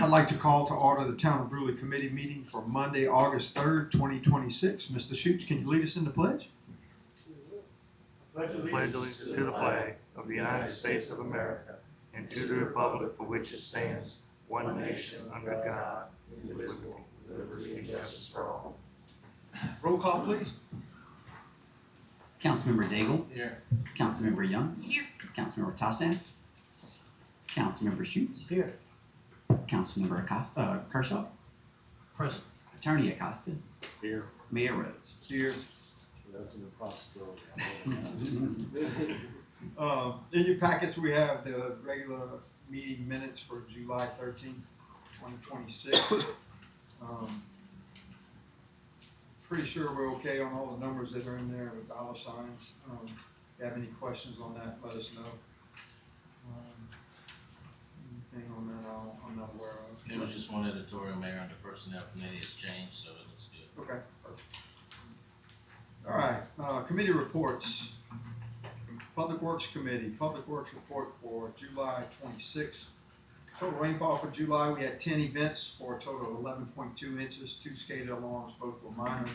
I'd like to call to order the Town of Brusly Committee meeting for Monday, August 3rd, 2026. Mr. Schutz, can you lead us in the pledge? Pledge allegiance to the flag of the United States of America and to the republic for which it stands, one nation under God, indivisible, with liberty and justice for all. Roll call, please. Councilmember Daigle. Here. Councilmember Young. Here. Councilmember Tassan. Councilmember Schutz. Here. Councilmember Kershaw. Present. Attorney Acosta. Here. Mayor Rhodes. Here. That's a possibility. In your packets, we have the regular meeting minutes for July 13th, 2026. Pretty sure we're okay on all the numbers that are in there with dollar signs. If you have any questions on that, let us know. Anything on that I'm not aware of. It was just one editorial, Mayor, under Personnel Committee has changed, so it looks good. Okay. All right, committee reports. Public Works Committee, Public Works report for July 26th. Total rainfall for July, we had 10 events for a total of 11.2 inches. 2 skater alongs, both were minor.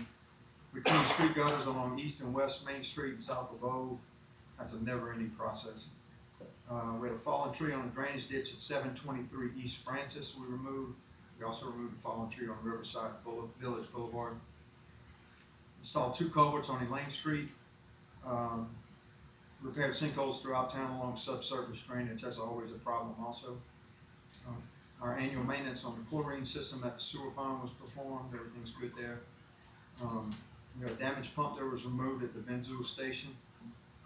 We cleaned street gutters along East and West Main Street and south of Ove. That's a never-ending process. We had a fallen tree on a drainage ditch at 723 East Francis we removed. We also removed a fallen tree on Riverside Village Boulevard. Installed 2 culverts on Elaine Street. Repaired sinkholes throughout town along subsurface drainage. That's always a problem also. Our annual maintenance on the chlorine system at the sewer pond was performed. Everything's good there. We have a damaged pump that was removed at the Benzul station.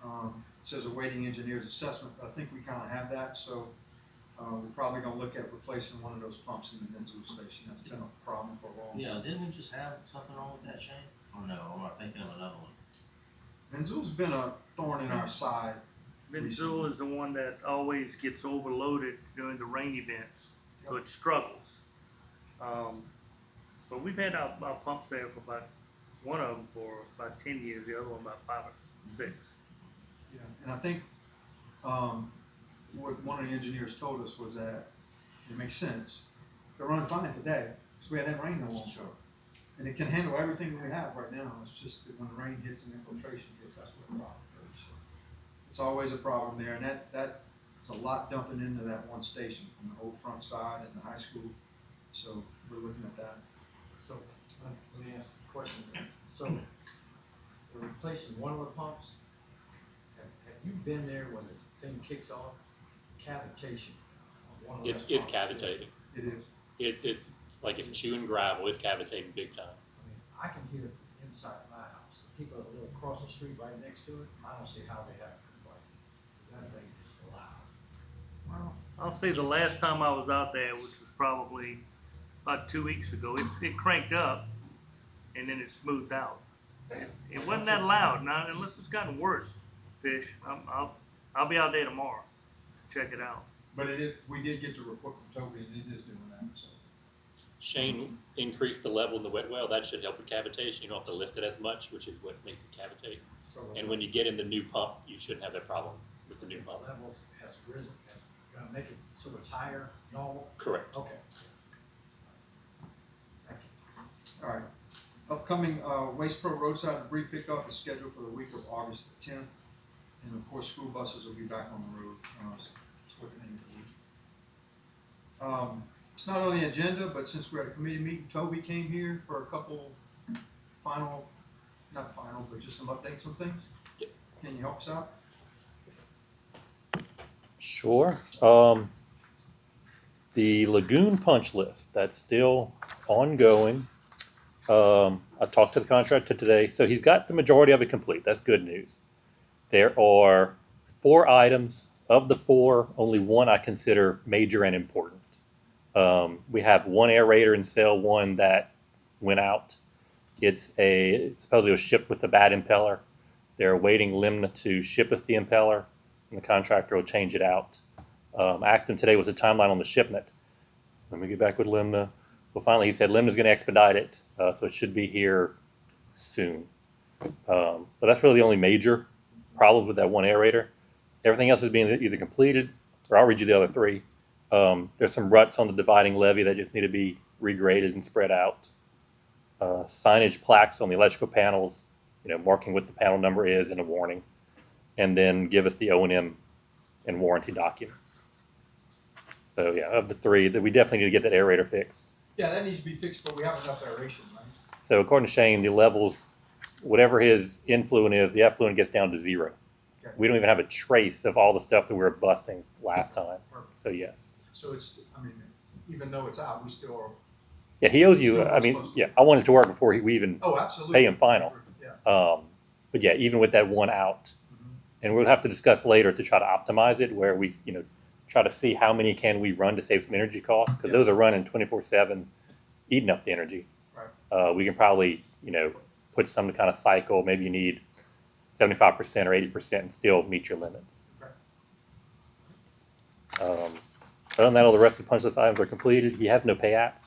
It says awaiting engineer's assessment, but I think we kind of have that, so we're probably going to look at replacing one of those pumps in the Benzul station. That's been a problem for a long time. Yeah, didn't we just have something wrong with that, Shane? Or no, am I thinking of another one? Benzul's been a thorn in our side. Benzul is the one that always gets overloaded during the rain events, so it struggles. But we've had our pumps there for one of them for about 10 years, the other one about 5 or 6. Yeah, and I think what one of the engineers told us was that it makes sense. They're running fine today because we had that rain no longer. Sure. And it can handle everything that we have right now. It's just that when the rain hits and infiltration hits, that's what the problem is. So it's always a problem there, and that's a lot dumping into that one station from the old front side and the high school. So we're looking at that. So, let me ask a question. So, we're replacing one of the pumps. Have you been there when the thing kicks off? Cavitation. On one of It's the pumps. cavitating. It is. It's like if chewing gravel, it's cavitating big time. I mean, I can hear it from inside my house. The people that live across the street right next to it, I don't see how they have a complaint. That thing is loud. Well, I'll say the last time I was out there, which was probably about 2 weeks ago, it cranked up and then it smoothed out. It wasn't that loud. Now, unless it's gotten worse, Fish, I'll be out there tomorrow to check it out. But it is. We did get the report from Toby, and it is doing that. So. Shane increased the level in the wet well. That should help with cavitation. You don't have to lift it as much, which is what makes it cavitate. And when you get in the new pump, you shouldn't have that problem with the new pump. The level has risen, gonna make it so it's higher, normal? Correct. Okay. Thank you. All right. Upcoming Waste Pro roadside debris pickup is scheduled for the week of August the 10th. And of course, school buses will be back on the road toward the end of the week. It's not on the agenda, but since we're at a committee meeting, Toby came here for a couple not final, but just some updates on things. Yep. Can you help us out? Sure. The lagoon punch list, that's still ongoing. I talked to the contractor today, so he's got the majority of it complete. That's good news. There are 4 items. Of the 4, only one I consider major and important. We have one aerator in cell 1 that went out. It supposedly was shipped with a bad impeller. They're awaiting Limna to ship us the impeller, and the contractor will change it out. I asked him today, was the timeline on the shipment? Let me get back with Limna. Well, finally, he said Limna's going to expedite it, so it should be here soon. But that's really the only major problem with that one aerator. Everything else is being either completed, or I'll read you the other 3. There's some ruts on the dividing levee that just need to be regraded and spread out. Signage plaques on the electrical panels, marking what the panel number is and a warning, and then give us the O&M and warranty documents. So yeah, of the three, that we definitely need to get that aerator fixed. Yeah, that needs to be fixed, but we have enough aeration, right? So according to Shane, the levels, whatever his influent is, the effluent gets down to 0. Okay. We don't even have a trace of all the stuff that we were busting last time. Perfect. So yes. So it's, I mean, even though it's out, we still are. Yeah, he owes you. Still I mean, supposed to. yeah, I want it to work before we even Oh, absolutely. pay him final. Yeah. But yeah, even with that one out, Mhm. and we'll have to discuss later to try to optimize it, where we, try to see how many can we run to save some energy costs, because Yeah. those are running 24/7, eating up the energy. Right. We can probably, put some kind of cycle. Maybe you need 75% or 80% and still meet your limits. Okay. Other than that, all the rest of the punch list items are completed. He has no pay app.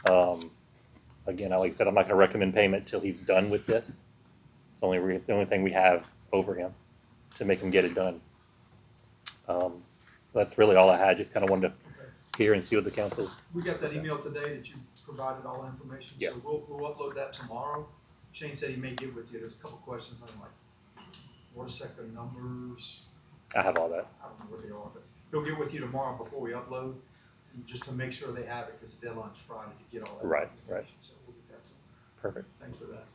Again, like I said, I'm not going to recommend payment till he's done with this. It's the only thing we have over him to make him get it done. That's really all I had. Just kind of wanted to hear and see what the council. We got that email today that you provided all the information, Yes. so we'll upload that tomorrow. Shane said he may get with you. There's a couple questions on like water sector numbers. I have all that. I don't know where they are, but he'll get with you tomorrow before we upload, just to make sure they have it, because the deadline's Friday to get all that. Right, information. right. So we'll get that to them. Perfect. Thanks for that.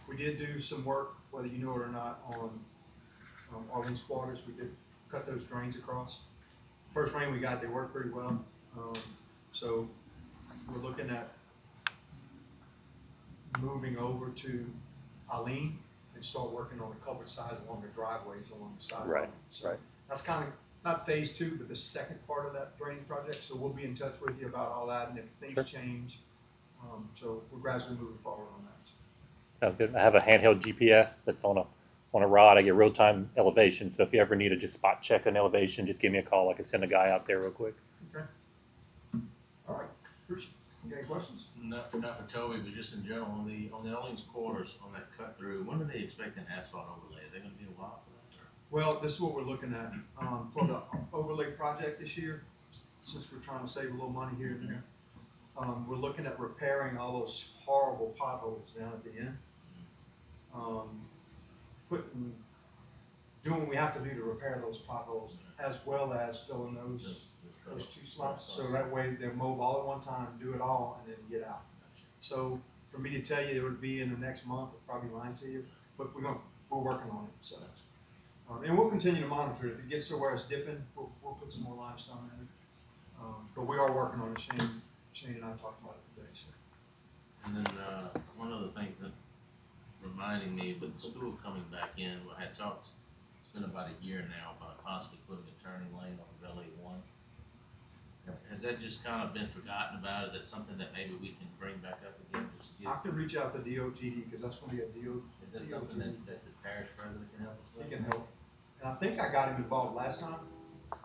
We did do some work, whether you know it or not, on Arlene's quarters. We did cut those drains across. First rain we got, they worked pretty well. So we're looking at moving over to Arlene and start working on the culvert sides along the driveways along the side. Right, So right. that's kind of not phase 2, but the second part of that draining project. So we'll be in touch with you about all that, and if things Sure. change. So we're gradually moving forward on that. Sounds good. I have a handheld GPS that's on a rod. I get real time elevation. So if you ever need to just spot check an elevation, just give me a call. I can send a guy out there real quick. Okay. All right. Bruce, you got any questions? Not for Toby, but just in general, on the Orleans quarters, on that cut through, when are they expecting asphalt overlay? Are they gonna be a while for that? Or? Well, this is what we're looking at, for the overlay project this year, since we're trying to save a little money here and there. We're looking at repairing all those horrible potholes down at the end. Doing what we have to do to repair those potholes, as well as filling those 2 slots, so that way they're mowed all at one time, do it all, and then get out. So for me to tell you it would be in the next month, I'd probably lying to you, but we're working on it, so. And we'll continue to monitor it. If it gets to where it's dipping, we'll put some more limestone in it. But we are working on it. Shane and I talked about it today, so. And then, one other thing that reminding me, with school coming back in, I had talked, it's been about a year now, about possibly putting a turning lane on Valley 1. Has that just kind of been forgotten about? Is that something that maybe we can bring back up again? Just I get, could reach out to DOTD, because that's gonna be a DOT. is that something that the parish president can help us with? He can help. And I think I got him involved last time,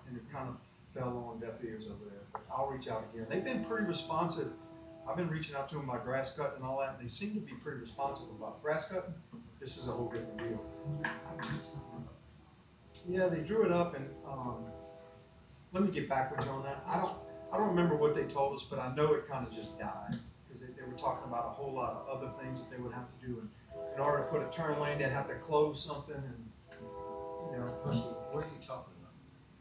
and it kind of fell on deaf ears over there, but I'll reach out again. They've been pretty responsive. I've been reaching out to them about grass cutting and all that, and they seem to be pretty responsive about grass cutting. This is a whole different deal. Yeah, they drew it up, and, let me get back with you on that. I don't remember what they told us, but I know it kind of just died, because they were talking about a whole lot of other things that they would have to do. And in order to put a turn lane, they'd have to close something, and, What are you talking about?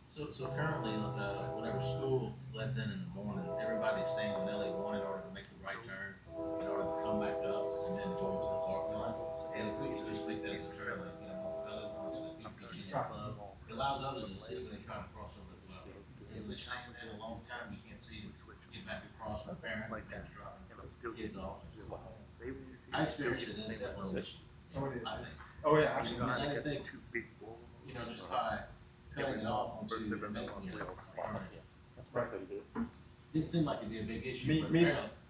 So currently, whenever school lets in the morning, everybody's staying on LA 1 in order to make the right turn, in order to come back up and then go into the parking lot. And if we could just make that as a turn lane, LA 1 so that people can get in front. It allows others to see when they kind of cross over as well. They've been saying that a long time, you can't see them get back across with parents and then dropping kids off. I experienced it in that one, I think. oh yeah, I absolutely. mean, I think, just by cutting it off to making it permanent. Didn't seem like it'd be a big issue, but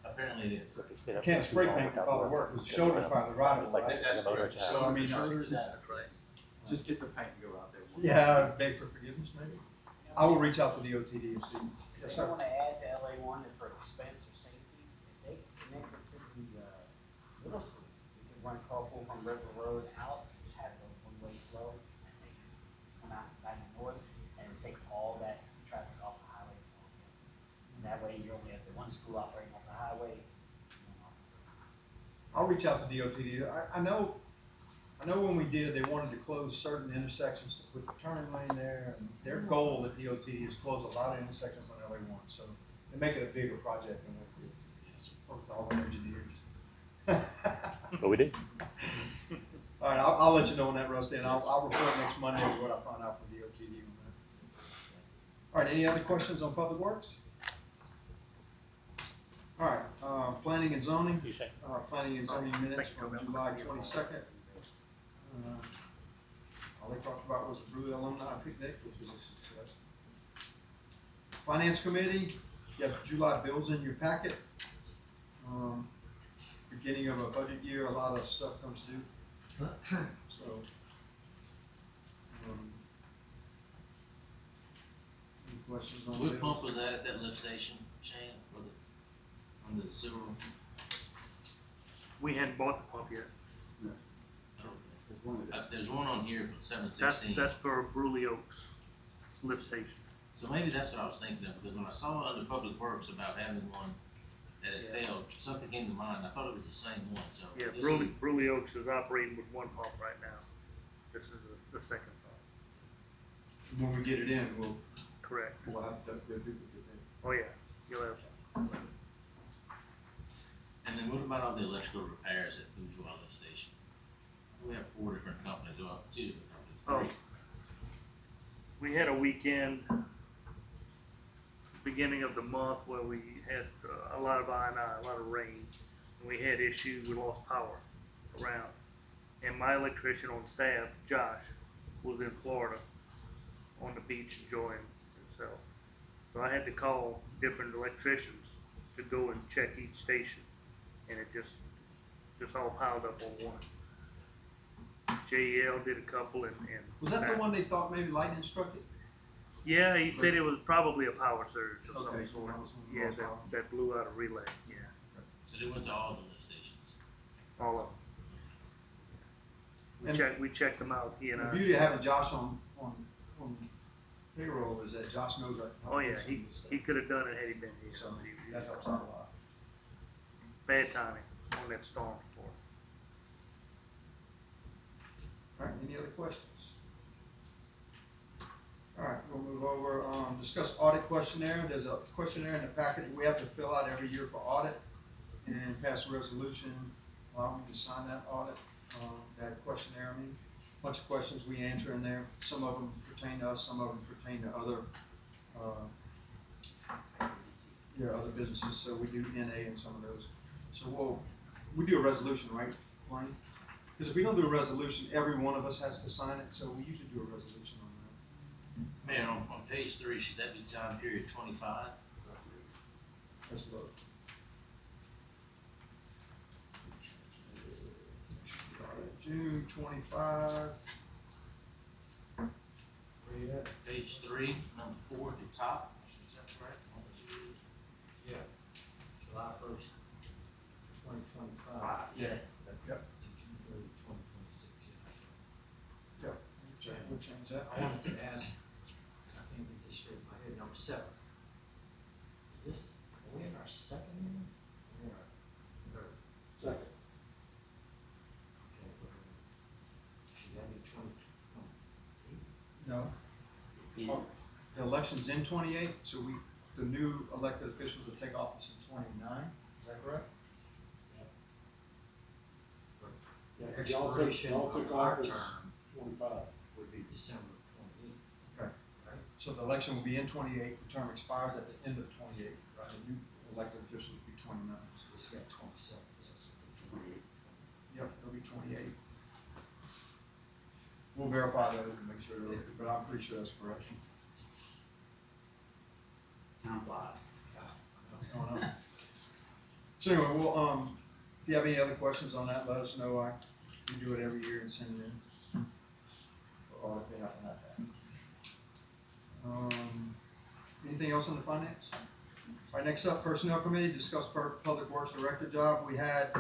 apparently it is. You can't spray paint with all the work, because the shoulder's by the right of way, right? That's correct. So, I mean, Shoulders out. That's right. Just get the paint and go out there. Yeah, beg for forgiveness, maybe. I will reach out to the OTD and see. Yes, If they sir. wanna add to LA 1 for expense or safety, if they connect it to the, middle school, we could run carpool from River Road out, just have a one-way flow, and they come out back and north, and take all that traffic off the highway one school operating off the highway. I'll reach out to DOTD. I know when we did, they wanted to close certain intersections to put the turning lane there, and their goal at DOTD is close a lot of intersections on LA one, so they make it a bigger project than what we did. Work with all the engineers. But we did. All right, I'll let you know on that, Rusty, and I'll report next Monday what I find out from DOTD on that. All right, any other questions on Public Works? All right, planning and zoning, planning and zoning minutes from July 22nd. All they talked about was the Brusly alumni picnic, which was a success. Finance committee, you have July bills in your packet. Beginning of a budget year, a lot of stuff comes due. So, any questions on What bills? pump was that at that lift station, Shane, for the, under the sewer? We hadn't bought the pump yet. There's one on here for 716. That's for Brusly Oaks lift station. So maybe that's what I was thinking of, because when I saw under Public Works about having one that had failed, something came to mind. I thought it was the same one, so. Yeah, this Brusly Oaks is operating with one pump right now. This is the second pump. When we get it in, we'll Correct. have to duplicate it. Oh, yeah, you'll have. And then what about all the electrical repairs at Bourgeois lift station? We have 4 different companies, well, 2 different companies. Oh, we had a weekend, beginning of the month, where we had a lot of I&I, a lot of rain. And we had issues, we lost power around. And my electrician on staff, Josh, was in Florida on the beach enjoying himself. So I had to call different electricians to go and check each station. And it just all piled up on one. JEL did a couple and. Was that the one they thought maybe lightning struck it? Yeah, he said it was probably a power surge of some Okay, sort. that was one of Yeah, those problems. that blew out a relay, yeah, So they went to all the lift stations. all of them. And- We checked them out, he and The I. beauty of having Josh on payroll is that Josh knows that. Oh, yeah, he could have done it had he been here. So He- that helps out a lot. Bad timing on that storm sport. All right, any other questions? All right, we'll move over, discuss audit questionnaire. There's a questionnaire in the packet that we have to fill out every year for audit and pass a resolution allowing me to sign that audit, that questionnaire, I mean. Bunch of questions we answer in there. Some of them pertain to us, some of them pertain to other, other businesses. So we do NA in some of those. So we do a resolution, right, Blaine? Because if we don't do a resolution, every one of us has to sign it, so we usually do a resolution on that. Man, on page 3, should that be time period 25? Let's look. June 25. Where you at? Page 3, number 4 at the top, is that correct? Yeah. July 1st, 2025. Yeah. Yep. To June 30, 2026, yeah, that's right. Yep. We'll change that. I wanted to ask, I can't get this straight in my head, number 7. Is this, are we in our second year? We're in our third. Second. Okay, should that be 2028? No. Oh, the election's in 28, so the new elected officials will take office in 29. Is that correct? The Y'all expiration took of our office term 25. would be December of 28, Okay. right? So the election will be in 28, the term expires at the end of 28, right? The new elected officials will be 29. So it's got 27, so it's 28. Yep, it'll be 28. We'll verify those and make sure, but I'm pretty sure that's correct. Time flies. I don't know. So anyway, we'll, if you have any other questions on that, let us know. We do it every year and send it in. For audit, they have to have that. Anything else on the finance? All right, next up, personnel committee, discuss public works director job. We had,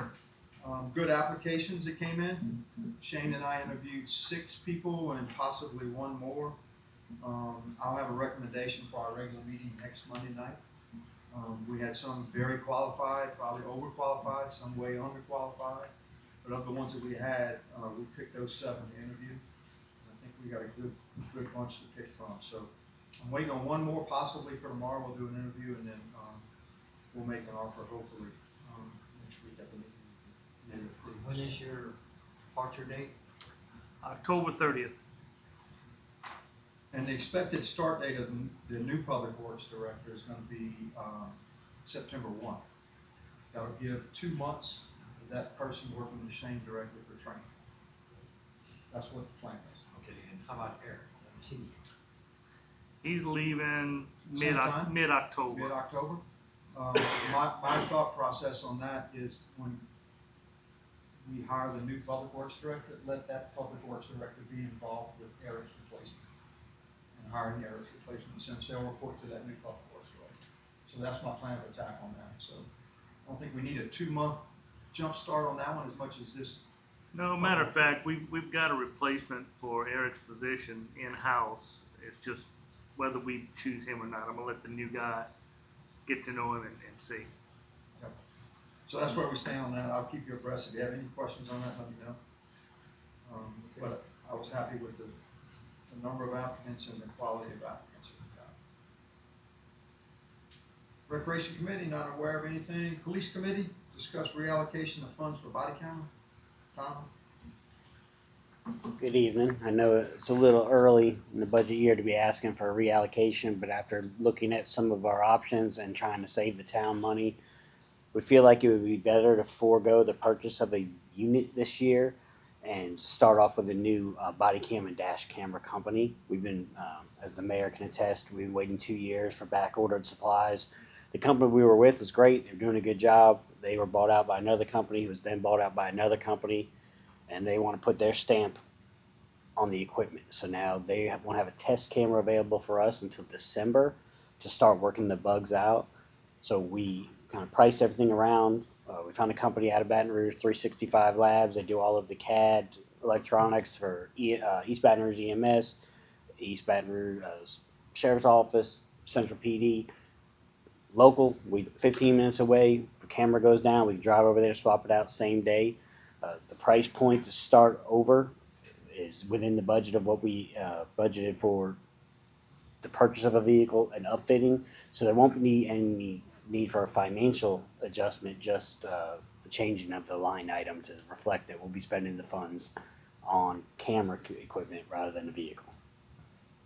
good applications that came in. Shane and I interviewed 6 people and possibly 1 more. I'll have a recommendation for our regular meeting next Monday night. We had some very qualified, probably overqualified, some way underqualified. But of the ones that we had, we picked those 7 to interview. I think we got a good bunch to pick from. So I'm waiting on one more possibly for tomorrow. We'll do an interview and then we'll make an offer hopefully next week at the meeting. When is your departure date? October 30th. And the expected start date of the new public works director is going to be September 1. That'll give 2 months of that person working with Shane directly for training. That's what the plan is. Okay, and how about Eric? He's leaving Same time? mid-October. Mid-October. My thought process on that is when we hire the new public works director, let that public works director be involved with Eric's replacement and hiring Eric's replacement, since they'll report to that new public works director. So that's my plan of attack on that. So I don't think we need a 2-month jump start on that one as much as this. No, matter of fact, we've got a replacement for Eric's position in-house. It's just whether we choose him or not. I'm gonna let the new guy get to know him and see. So that's where we stand on that. I'll keep you abreast. If you have any questions on that, let me know. But I was happy with the number of applicants and the quality of applicants that we got. Recreation Committee, not aware of anything. Police Committee, discuss reallocation of funds for body camera. Tom? Good evening. I know it's a little early in the budget year to be asking for a reallocation, but after looking at some of our options and trying to save the town money, we feel like it would be better to forego the purchase of a unit this year and start off with a new body cam and dash camera company. We've been, as the mayor can attest, we've been waiting 2 years for back ordered supplies. The company we were with was great. They're doing a good job. They were bought out by another company who was then bought out by another company, and they want to put their stamp on the equipment. So now they won't have a test camera available for us until December to start working the bugs out. So we kind of price everything around. We found a company out of Baton Rouge, 365 Labs. They do all of the CAD electronics for East Baton Rouge EMS, East Baton Rouge Sheriff's Office, Central PD. Local, we 15 minutes away. If the camera goes down, we can drive over there, swap it out same day. The price point to start over is within the budget of what we budgeted for the purchase of a vehicle and upfitting. So there won't be any need for a financial adjustment, just a changing of the line item to reflect that we'll be spending the funds on camera equipment rather than a vehicle.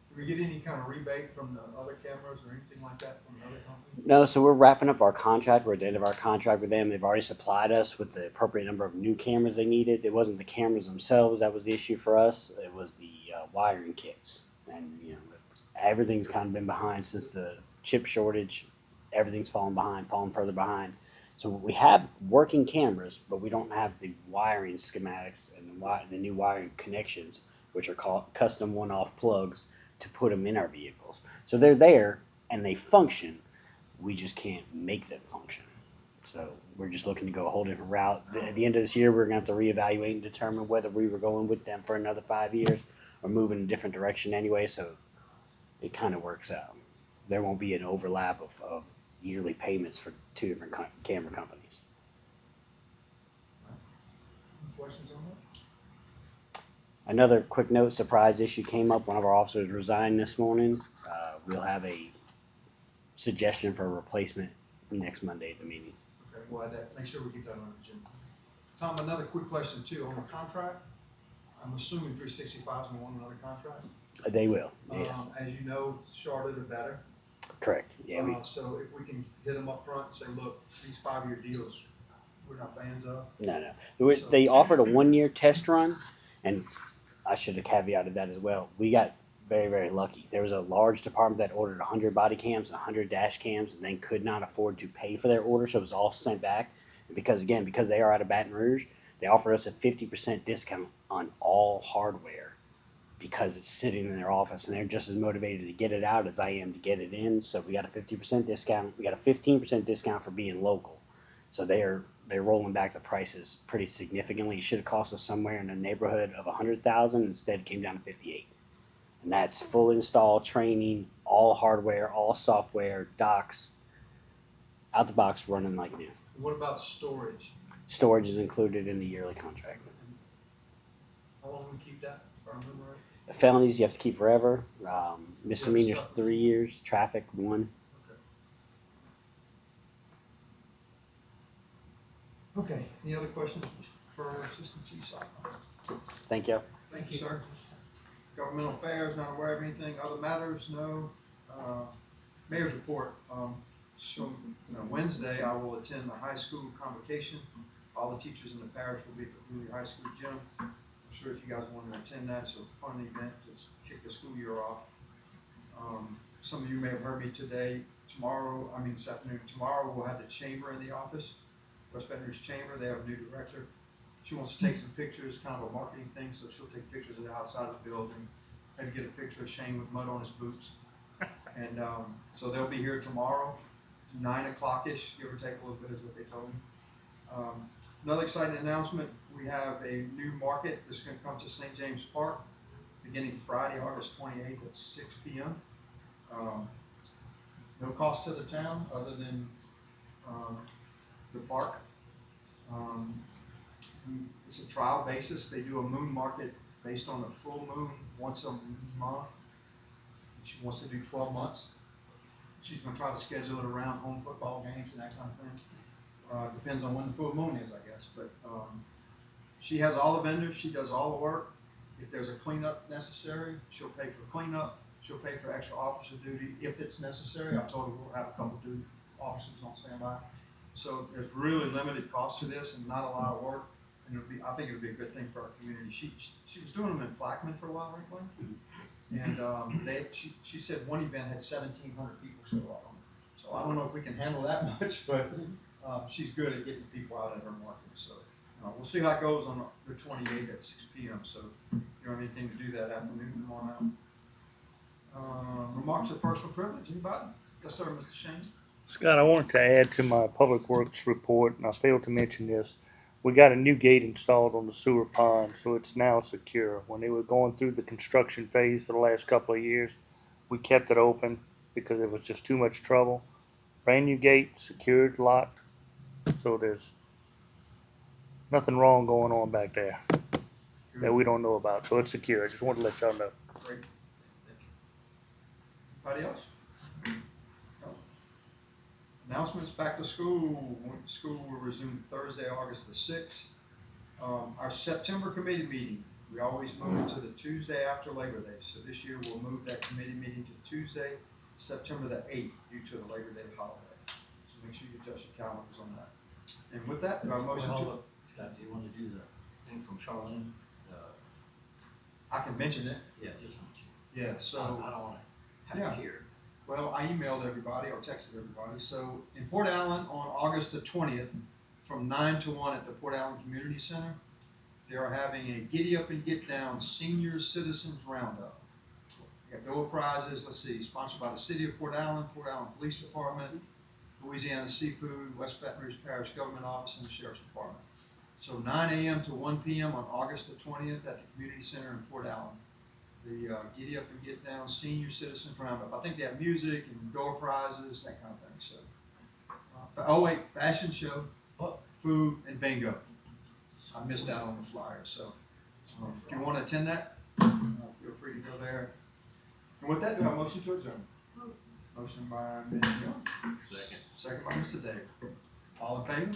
Do we get any kind of rebate from the other cameras or anything like that from the other company? No, so we're wrapping up our contract. We're at the end of our contract with them. They've already supplied us with the appropriate number of new cameras they needed. It wasn't the cameras themselves that was the issue for us. It was the wiring kits. And, you know, everything's kind of been behind since the chip shortage. Everything's fallen further behind. So we have working cameras, but we don't have the wiring schematics and the new wiring connections, which are called custom one-off plugs, to put them in our vehicles. So they're there and they function. We just can't make them function. So we're just looking to go a whole different route. At the end of this year, we're going to have to reevaluate and determine whether we were going with them for another 5 years or moving in a different direction anyway. So it kind of works out. There won't be an overlap of yearly payments for 2 different camera companies. Any questions on that? Another quick note, surprise issue came up. One of our officers resigned this morning. We'll have a suggestion for a replacement next Monday at the meeting. Okay, well, make sure we keep that on the agenda. Tom, another quick question too, on the contract. I'm assuming 365 is going to want another contract. They will, yes. As you know, shorter the better. Correct. Yeah. So if we can hit them up front and say, look, these 5-year deals, we're not fans of. No. They offered a 1-year test run, and I should have caveated that as well. We got very, very lucky. There was a large department that ordered 100 body cams, 100 dash cams, and they could not afford to pay for their order, so it was all sent back. And because they are out of Baton Rouge, they offered us a 50% discount on all hardware because it's sitting in their office, and they're just as motivated to get it out as I am to get it in. So we got a 50% discount. We got a 15% discount for being local. So they're rolling back the prices pretty significantly. It should have cost us somewhere in the neighborhood of $100,000. Instead, it came down to $58,000. And that's full install training, all hardware, all software, docks, Out the box running like new. What about storage? Storage is included in the yearly contract. How long we keep that, if I remember right? Felonies you have to keep forever. Misdemeanors stuff. 3 years. Traffic 1. Okay, any other questions for Assistant Chief Sockman? Thank you. Thank you, sir. Governmental affairs, not aware of anything, other matters, no. Mayor's report, so, Wednesday I will attend the high school convocation. All the teachers in the parish will be at the Brusly High School gym. I'm sure if you guys want to attend that, it's a fun event to kick the school year off. Some of you may have heard me today, this afternoon, tomorrow we'll have the chamber in the office, West Baton Rouge Chamber, they have a new director. She wants to take some pictures, kind of a marketing thing, so she'll take pictures of the outside of the building, maybe get a picture of Shane with mud on his boots. And so they'll be here tomorrow, 9 o'clock-ish, give or take a little bit is what they told me. Another exciting announcement, we have a new market that's gonna come to St. James Park, beginning Friday, August 28th at 6 p.m. No cost to the town other than the park. It's a trial basis. They do a moon market based on a full moon once a month. She wants to do 12 months. She's gonna try to schedule it around home football games and that kind of thing. Depends on when the full moon is, I guess, but she has all the vendors, she does all the work. If there's a cleanup necessary, she'll pay for cleanup, she'll pay for extra officer duty if it's necessary. I told her we'll have a couple duty officers on standby. So there's really limited cost to this and not a lot of work, and I think it'll be a good thing for our community. She was doing them in Blackman for a while, right, Glenn? And she said one event had 1,700 people show up. So I don't know if we can handle that much, but she's good at getting people out at her market. So we'll see how it goes on the 28th at 6 p.m. So if you have anything to do that afternoon, come on out. Remarks of personal privilege, anybody? Yes, sir, Mr. Shane. Scott, I wanted to add to my Public Works report, and I failed to mention this. We got a new gate installed on the sewer pond, so it's now secure. When they were going through the construction phase for the last couple of years, we kept it open because it was just too much trouble. Brand new gate, secured, locked, so there's nothing wrong going on back there that we don't know about. So it's secure. I just wanted to let y'all know. Great. Anybody else? No. Announcements, back to school. School will resume Thursday, August the 6th. Our September committee meeting, we always move it to the Tuesday after Labor Day. So this year we'll move that committee meeting to Tuesday, September the 8th, due to the Labor Day holiday. So make sure you adjust your calendars on that. And with that, do I motion to? Scott, do you want to do the thing from Charlene? I can mention it. Yeah, just mention. Yeah, so. I don't want to have to hear. Well, I emailed everybody or texted everybody. So in Port Allen on August the 20th, from 9 to 1 at the Port Allen Community Center, they are having a Giddy Up and Get Down Senior Citizens Roundup. We got door prizes, let's see, sponsored by the City of Port Allen Police Department, Louisiana Seafood, West Baton Rouge Parish Government Office, and the Sheriff's Department. So 9 a.m. to 1 p.m. on August the 20th at the Community Center in Port Allen. The Giddy Up and Get Down Senior Citizens Roundup. I think they have music and door prizes, that kind of thing. So, fashion show, food, and bingo. I missed out on the flyer. So, if you want to attend that, feel free to go there. And with that, do I have a motion to adjourn? Motion by Ms. Young. Second. Second by Mr. Dave. All in favor?